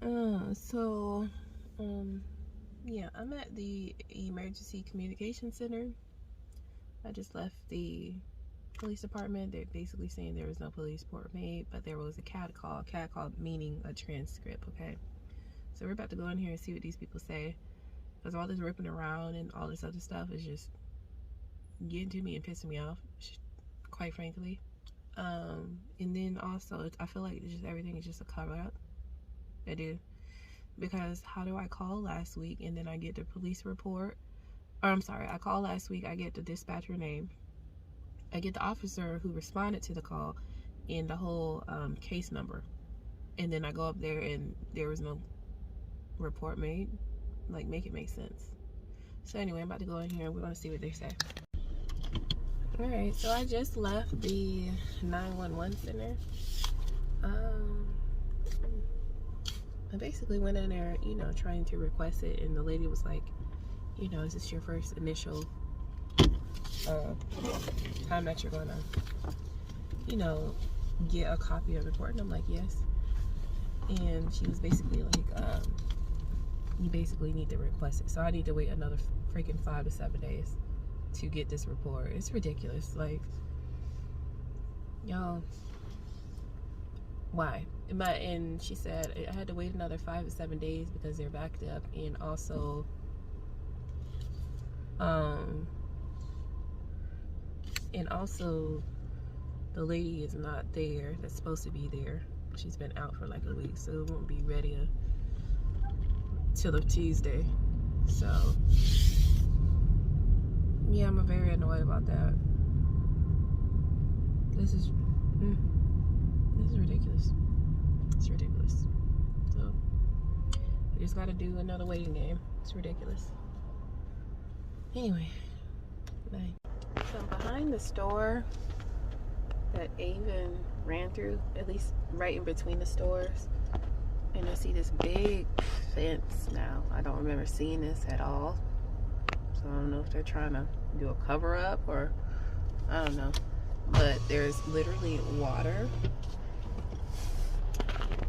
So, yeah, I'm at the Emergency Communication Center. I just left the police department. They're basically saying there was no police report made, but there was a CAD call. CAD call meaning a transcript, okay? So we're about to go in here and see what these people say. Because all this ripping around and all this other stuff is just getting to me and pissing me off, quite frankly. And then also, I feel like just everything is just a cover-up. I do. Because how do I call last week and then I get the police report? Or I'm sorry, I call last week, I get the dispatcher name. I get the officer who responded to the call and the whole case number. And then I go up there and there was no report made. Like, make it make sense. So anyway, I'm about to go in here and we're going to see what they say. Alright, so I just left the 911 center. I basically went in there, you know, trying to request it, and the lady was like, you know, is this your first initial time that you're gonna, you know, get a copy of the report? And I'm like, yes. And she was basically like, you basically need to request it. So I need to wait another freaking 5 to 7 days to get this report. It's ridiculous. Like, y'all, why? And she said I had to wait another 5 to 7 days because they're backed up, and also the lady is not there that's supposed to be there. She's been out for like a week, so it won't be ready till the Tuesday. So yeah, I'm very annoyed about that. This is ridiculous. It's ridiculous. So we just gotta do another waiting game. It's ridiculous. Anyway, bye. So behind the store that Avon ran through, at least right in between the stores, and I see this big fence now. I don't remember seeing this at all. So I don't know if they're trying to do a cover up or I don't know. But there's literally water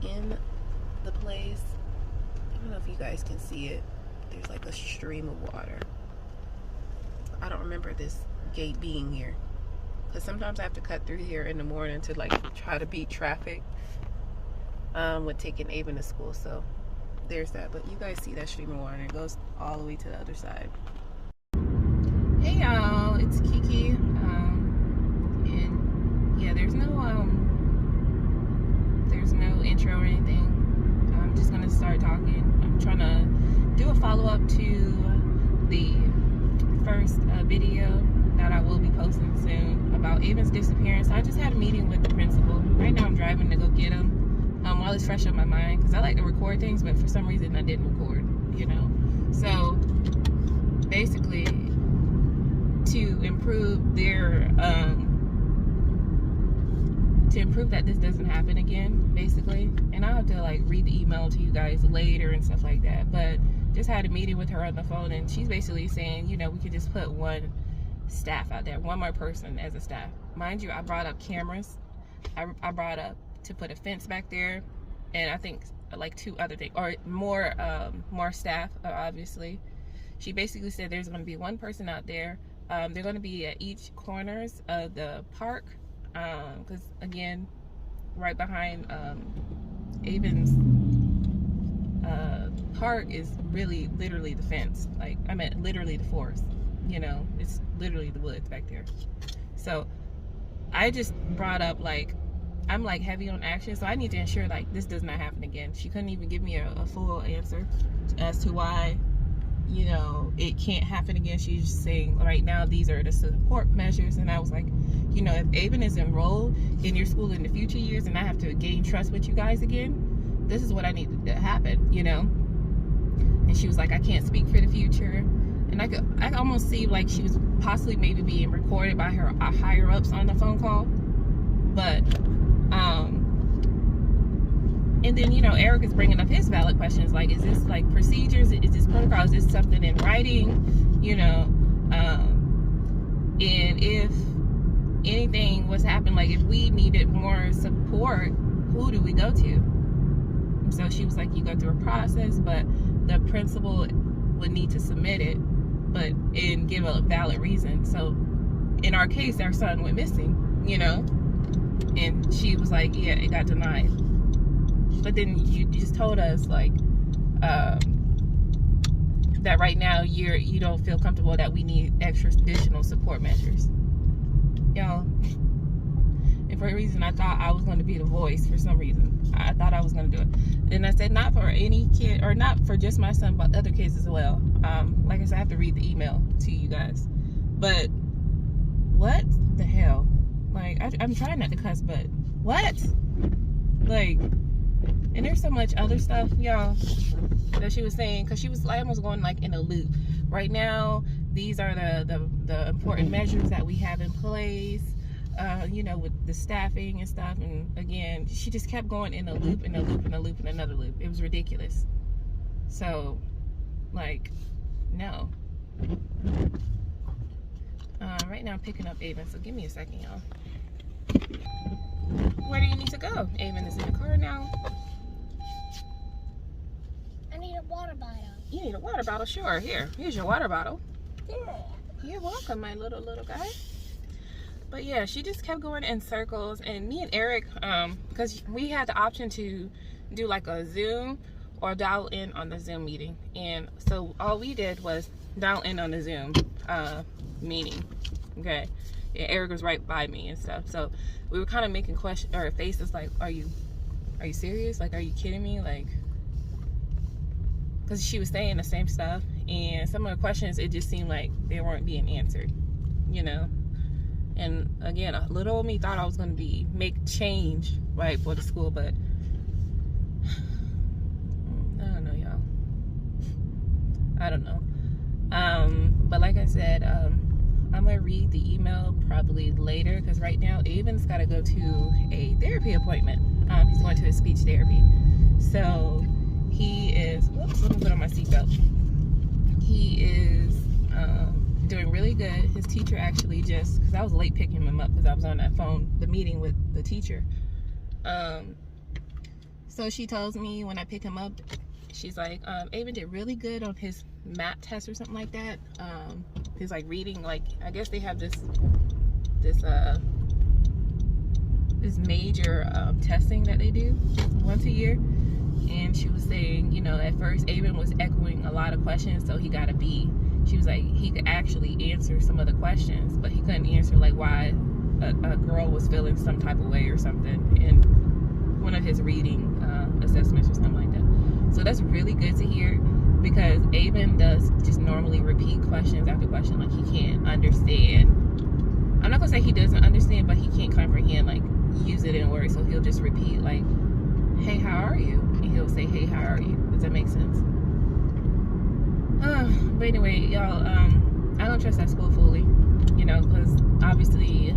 in the place. I don't know if you guys can see it. There's like a stream of water. I don't remember this gate being here, because sometimes I have to cut through here in the morning to like try to beat traffic with taking Avon to school. So there's that. But you guys see that stream of water, and it goes all the way to the other side. Hey y'all, it's Kiki, and yeah, there's no intro or anything. I'm just gonna start talking. I'm trying to do a follow-up to the first video that I will be posting soon about Avon's disappearance. I just had a meeting with the principal. Right now I'm driving to go get him while it's fresh on my mind, because I like to record things, but for some reason I didn't record, you know. So basically, to improve their to improve that this doesn't happen again, basically. And I'll have to like read the email to you guys later and stuff like that, but just had a meeting with her on the phone, and she's basically saying, you know, we could just put one staff out there, one more person as a staff. Mind you, I brought up cameras. I brought up to put a fence back there, and I think like 2 other things, or more staff, obviously. She basically said there's going to be one person out there. They're going to be at each corners of the park, because again, right behind Avon's park is really literally the fence. Like, I meant literally the forest, you know, it's literally the woods back there. So I just brought up, like, I'm like heavy on action, so I need to ensure like this does not happen again. She couldn't even give me a full answer as to why, you know, it can't happen again. She's just saying right now these are the support measures. And I was like, you know, if Avon is enrolled in your school in the future years and I have to gain trust with you guys again, this is what I need to happen, you know. And she was like, I can't speak for the future. And I almost see like she was possibly maybe being recorded by her higher ups on the phone call. But and then, you know, Eric is bringing up his valid questions, like, is this like procedures, is this protocol, is this something in writing, you know, and if anything was happening, like if we needed more support, who do we go to? So she was like, you go through a process, but the principal would need to submit it, but and give a valid reason. So in our case, our son went missing, you know, and she was like, yeah, it got denied. But then you just told us like that right now you don't feel comfortable, that we need extra additional support measures, y'all. And for a reason, I thought I was going to be the voice. For some reason, I thought I was going to do it. And I said, not for any kid, or not for just my son, but other kids as well. Like I said, I have to read the email to you guys. But what the hell? Like, I'm trying not to cuss, but what? Like, and there's so much other stuff, y'all, that she was saying, because she was almost going like in a loop. Right now, these are the important measures that we have in place. You know, with the staffing and stuff. And again, she just kept going in a loop, and a loop, and a loop, and another loop. It was ridiculous. So, like, no. Right now I'm picking up Avon, so give me a second, y'all. Where do you need to go? Avon is in the car now. I need a water bottle. You need a water bottle? Sure. Here's your water bottle. Yeah. You're welcome, my little guy. But yeah, she just kept going in circles. And me and Eric, because we had the option to do like a Zoom or dial in on the Zoom meeting. And so all we did was dial in on the Zoom meeting. Okay. And Eric was right by me and stuff. So we were kind of making faces like, are you serious? Like, are you kidding me? Like, because she was saying the same stuff. And some of the questions, it just seemed like they weren't being answered, you know? And again, little old me thought I was going to make change, right, for the school, but I don't know, y'all. I don't know. But like I said, I'm going to read the email probably later, because right now Avon's got to go to a therapy appointment. He's going to a speech therapy. So he is, whoops, let me put on my seatbelt. He is doing really good. His teacher actually just, because I was late picking him up because I was on that phone, the meeting with the teacher. So she tells me when I pick him up, she's like, Avon did really good on his math test or something like that. He's like reading, like, I guess they have this major testing that they do once a year. And she was saying, you know, at first Avon was echoing a lot of questions, so he got a B. She was like, he could actually answer some of the questions, but he couldn't answer like why a girl was feeling some type of way or something in one of his reading assessments or something like that. So that's really good to hear, because Avon does just normally repeat questions after question, like he can't understand. I'm not gonna say he doesn't understand, but he can't comprehend, like use it in words. So he'll just repeat like, hey, how are you? And he'll say, hey, how are you? Does that make sense? But anyway, y'all, I don't trust that school fully, you know, because obviously,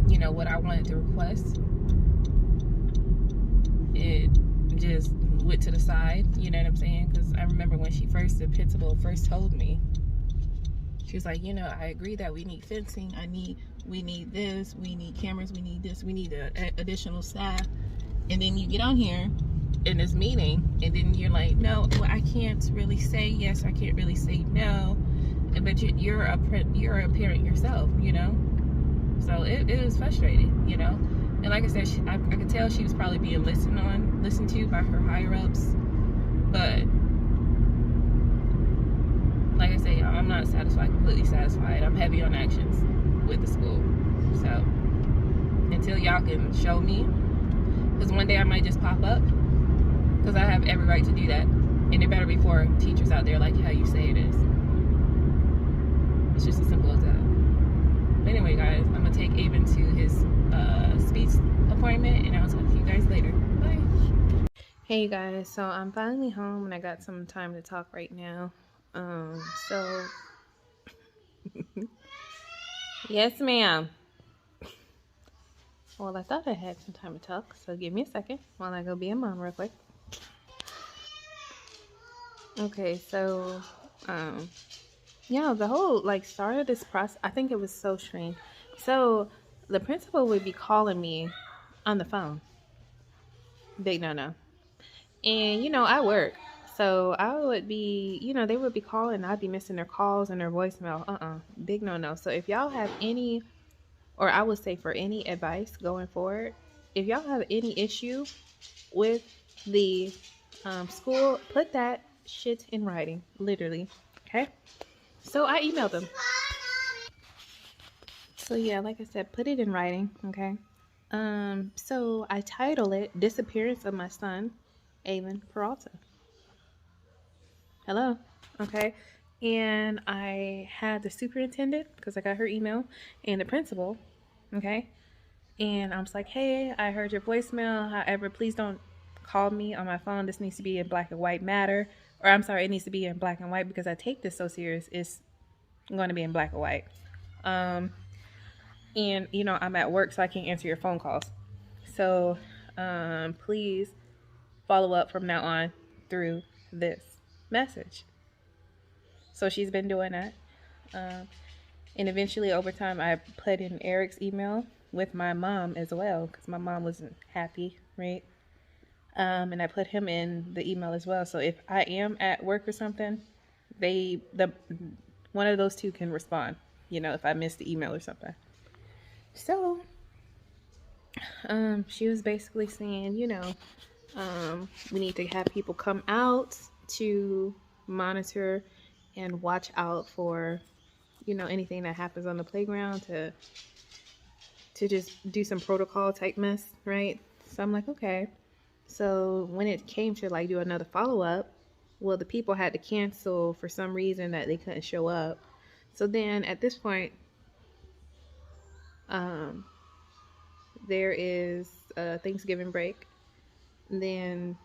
you know, what I wanted to request, it just went to the side, you know what I'm saying? Because I remember when the principal first told me, she was like, you know, I agree that we need fencing, we need this, we need cameras, we need this, we need additional staff. And then you get on here in this meeting, and then you're like, no, well, I can't really say yes, I can't really say no. But you're a parent yourself, you know? So it was frustrating, you know? And like I said, I could tell she was probably being listened to by her higher ups. But like I say, I'm not completely satisfied. I'm heavy on actions with the school. So until y'all can show me, because one day I might just pop up, because I have every right to do that. And it better be for teachers out there like how you say it is. It's just as simple as that. But anyway, guys, I'm going to take Avon to his speech appointment, and I'll talk to you guys later. Bye. Hey, guys. So I'm finally home, and I got some time to talk right now. So... Yes, ma'am. Well, I thought I had some time to talk, so give me a second while I go be a mom real quick. Okay, so, yeah, the whole, like, start of this process, I think it was so strange. So, the principal would be calling me on the phone. Big no no. And I work. So I would be, they would be calling, I'd be missing their calls and their voicemail. Big no no. So if y'all have any, or I would say for any advice going forward, if y'all have any issue with the school, put that shit in writing, literally. Okay. So I emailed them. So yeah, like I said, put it in writing. Okay. So I title it "Disappearance of My Son, Avon Peralta." Hello. Okay. And I had the superintendent, because I got her email, and the principal. Okay. And I was like, hey, I heard your voicemail. However, please don't call me on my phone. This needs to be in black and white matter. Or I'm sorry, it needs to be in black and white because I take this so serious. It's going to be in black and white. Um, and, I'm at work, so I can't answer your phone calls. So please follow up from now on through this message. So she's been doing that. And eventually, over time, I put in Eric's email with my mom as well because my mom wasn't happy, right? And I put him in the email as well. So if I am at work or something, one of those two can respond. If I miss the email or something. So, she was basically saying, we need to have people come out to monitor and watch out for, anything that happens on the playground to just do some protocol type mess, right? So I'm like, okay. So when it came to like do another follow up, well, the people had to cancel for some reason that they couldn't show up. So then at this point, there is a Thanksgiving break. Then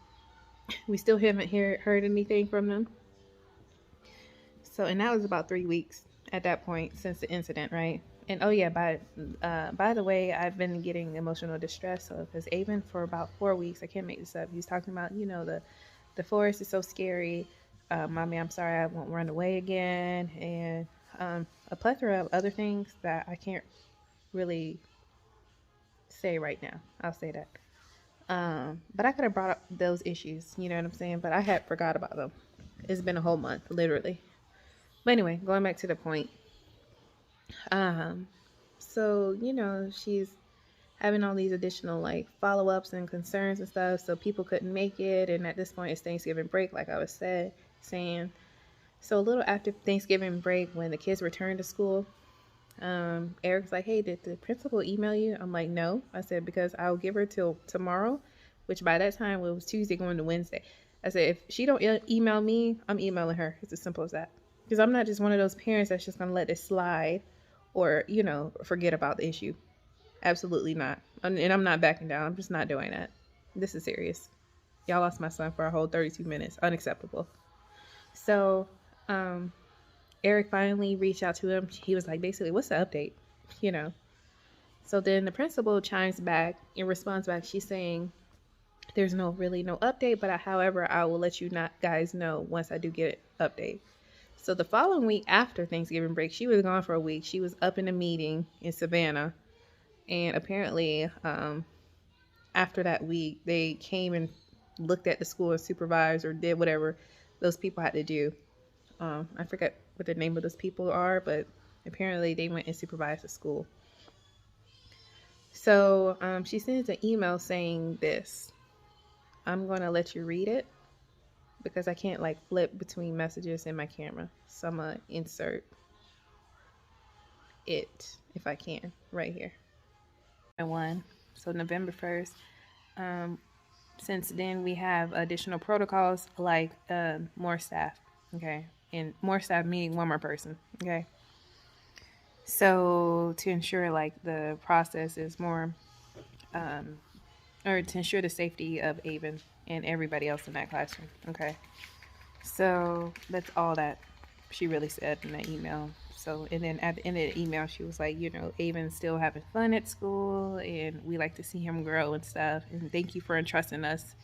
we still haven't heard anything from them. So, and that was about 3 weeks at that point since the incident, right? And oh yeah, by the way, I've been getting emotional distress. So because Avon for about 4 weeks, I can't make this up. He was talking about the forest is so scary. Mommy, I'm sorry, I won't run away again, and a plethora of other things that I can't really say right now. I'll say that. But I could have brought up those issues, you know what I'm saying? But I had forgot about them. It's been a whole month, literally. But anyway, going back to the point. So, she's having all these additional like follow-ups and concerns and stuff. So people couldn't make it. And at this point it's Thanksgiving break, like I was saying. So a little after Thanksgiving break, when the kids returned to school, Eric's like, hey, did the principal email you? I'm like, no. I said, because I'll give her till tomorrow, which by that time it was Tuesday going to Wednesday. I said, if she don't email me, I'm emailing her. It's as simple as that. Because I'm not just one of those parents that's just going to let this slide or, forget about the issue. Absolutely not. And I'm not backing down. I'm just not doing that. This is serious. Y'all lost my son for a whole 32 minutes. Unacceptable. So, Eric finally reached out to him. He was like, basically, what's the update? So then the principal chimes back and responds back. She's saying, there's no update, but however, I will let you guys know once I do get an update. So the following week after Thanksgiving break, she was gone for a week. She was up in a meeting in Savannah. And apparently, after that week, they came and looked at the school and supervised or did whatever those people had to do. I forget what the name of those people are, but apparently they went and supervised the school. So she sends an email saying this. I'm going to let you read it because I can't like flip between messages in my camera. So I'm going to insert it if I can right here. So November 1st. Since then, we have additional protocols like more staff. Okay. And more staff meaning one more person. Okay. So to ensure like the process is more, or to ensure the safety of Avon and everybody else in that classroom. Okay. So that's all that she really said in that email. So, and then at the end of the email, she was like, Avon's still having fun at school and we like to see him grow and stuff. And thank you for entrusting us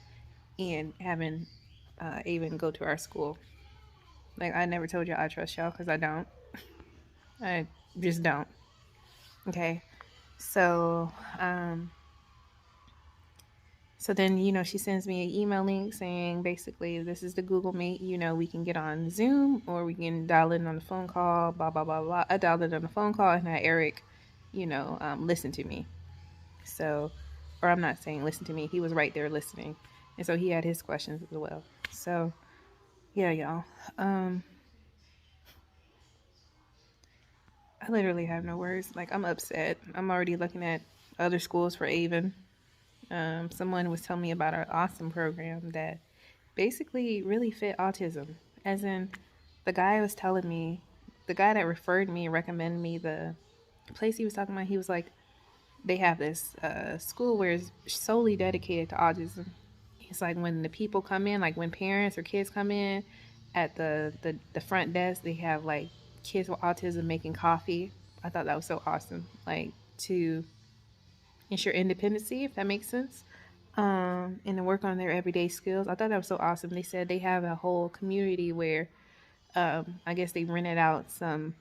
and having Avon go to our school. Like, I never told y'all I trust y'all because I don't. I just don't. Okay. So, So then, she sends me an email link saying basically, this is the Google Meet. We can get on Zoom or we can dial in on the phone call, blah, blah, blah, blah. I dialed in on the phone call and had Eric, listen to me. So, or I'm not saying listen to me. He was right there listening. And so he had his questions as well. So, yeah, y'all. I literally have no words. Like, I'm upset. I'm already looking at other schools for Avon. Someone was telling me about our awesome program that basically really fit autism. As in, the guy was telling me, the guy that referred me, recommended me the place he was talking about, he was like, they have this school where it's solely dedicated to autism. It's like when the people come in, like when parents or kids come in, at the front desk, they have like kids with autism making coffee. I thought that was so awesome. Like to ensure independency, if that makes sense. And to work on their everyday skills. I thought that was so awesome. They said they have a whole community where I guess they rented out some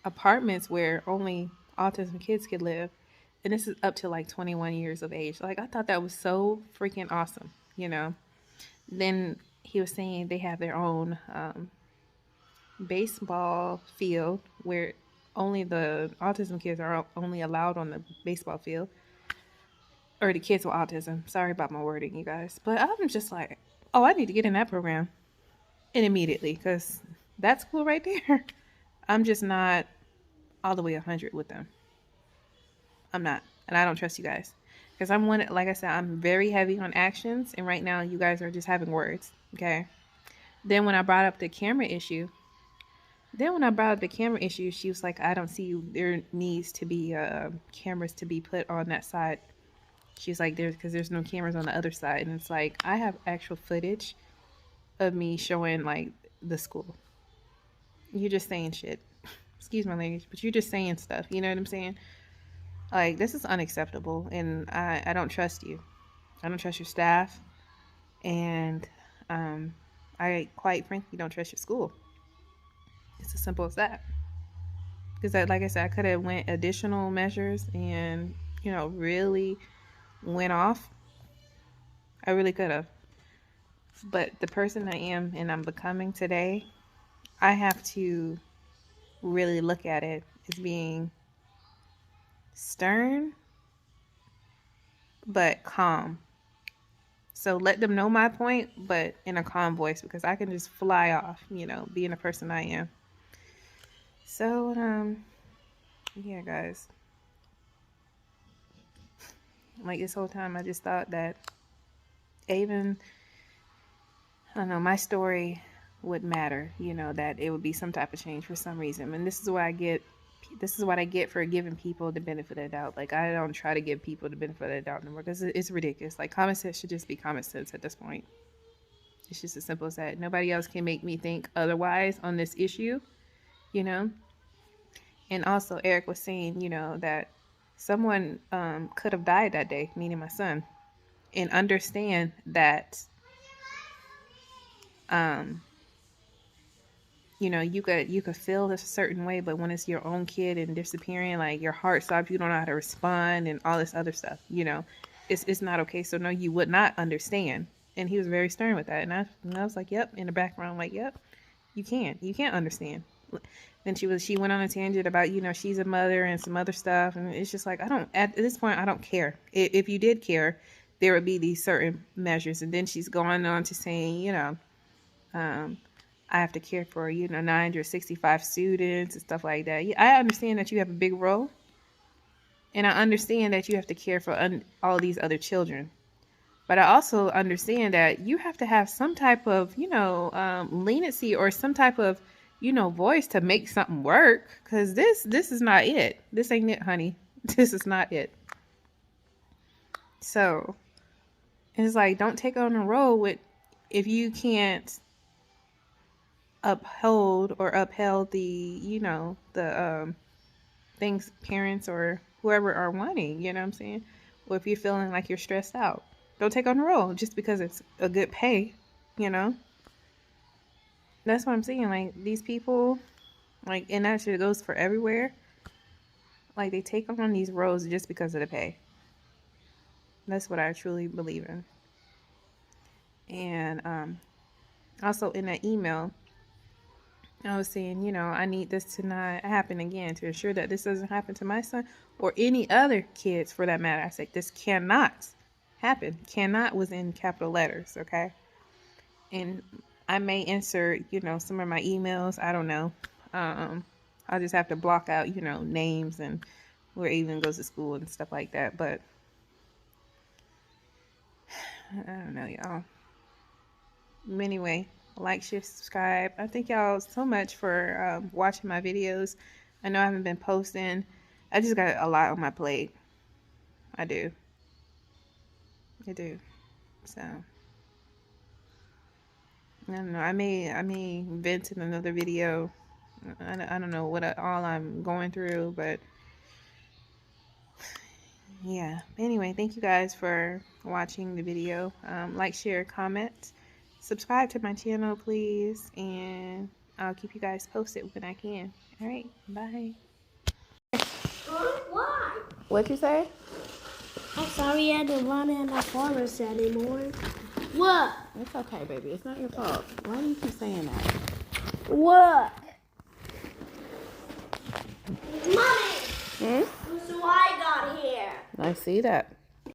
apartments where only autism kids could live. And this is up to like 21 years of age. Like, I thought that was so freaking awesome. Then he was saying they have their own baseball field where only the autism kids are only allowed on the baseball field. Or the kids with autism. Sorry about my wording, you guys. But I'm just like, oh, I need to get in that program. And immediately, because that's cool right there. I'm just not all the way 100 with them. I'm not. And I don't trust you guys. Because I'm one, like I said, I'm very heavy on actions. And right now, you guys are just having words. Okay. Then when I brought up the camera issue, she was like, I don't see there needs to be cameras to be put on that side. She's like, there's no cameras on the other side. And it's like, I have actual footage of me showing like the school. You're just saying shit. Excuse my language, but you're just saying stuff. You know what I'm saying? Like, this is unacceptable. And I don't trust you. I don't trust your staff. And I quite frankly don't trust your school. It's as simple as that. Because like I said, I could have went additional measures and, really went off. I really could have. But the person I am and I'm becoming today, I have to really look at it as being stern but calm. So let them know my point, but in a calm voice, because I can just fly off, being the person I am. So, yeah, guys. Like, this whole time, I just thought that even, I don't know, my story would matter, that it would be some type of change for some reason. And this is what I get for giving people the benefit of the doubt. Like, I don't try to give people the benefit of the doubt anymore because it's ridiculous. Like, common sense should just be common sense at this point. It's just as simple as that. Nobody else can make me think otherwise on this issue, And also, Eric was saying, that someone could have died that day, meaning my son, and understand that, you could feel a certain way, but when it's your own kid and disappearing, like your heart stops, you don't know how to respond and all this other stuff, it's not okay. So no, you would not understand. And he was very stern with that. And I was like, yep, in the background, like, yep, you can't understand. Then she went on a tangent about, she's a mother and some other stuff. And it's just like, at this point, I don't care. If you did care, there would be these certain measures. And then she's going on to saying, I have to care for, 965 students and stuff like that. I understand that you have a big role. And I understand that you have to care for all these other children. But I also understand that you have to have some type of, leniency or some type of, voice to make something work. Because this is not it. This ain't it, honey. This is not it. So it's like, don't take on a role with, if you can't upheld the, the things parents or whoever are wanting, you know what I'm saying? Or if you're feeling like you're stressed out, don't take on the role just because it's a good pay, That's what I'm saying. Like, these people, like, and that shit goes for everywhere. Like, they take on these roles just because of the pay. That's what I truly believe in. And also in that email, I was saying, you know, I need this to not happen again, to ensure that this doesn't happen to my son or any other kids for that matter. I said, this cannot happen. Cannot was in capital letters, okay? And I may insert, you know, some of my emails. I don't know. I'll just have to block out, you know, names and where Aiden goes to school and stuff like that. But I don't know, y'all. Anyway, like, share, subscribe. I thank y'all so much for watching my videos. I know I haven't been posting. I just got a lot on my plate. I do. So I don't know. I may vent in another video. I don't know what all I'm going through, but yeah. Anyway, thank you guys for watching the video. Like, share, comment, subscribe to my channel, please, and I'll keep you guys posted when I can. All right, bye. Why? What'd you say? I'm sorry I didn't run in my forest anymore. What? It's okay, baby. It's not your fault. Why do you keep saying that? What? Mommy! Hmm? So I got here. I see that.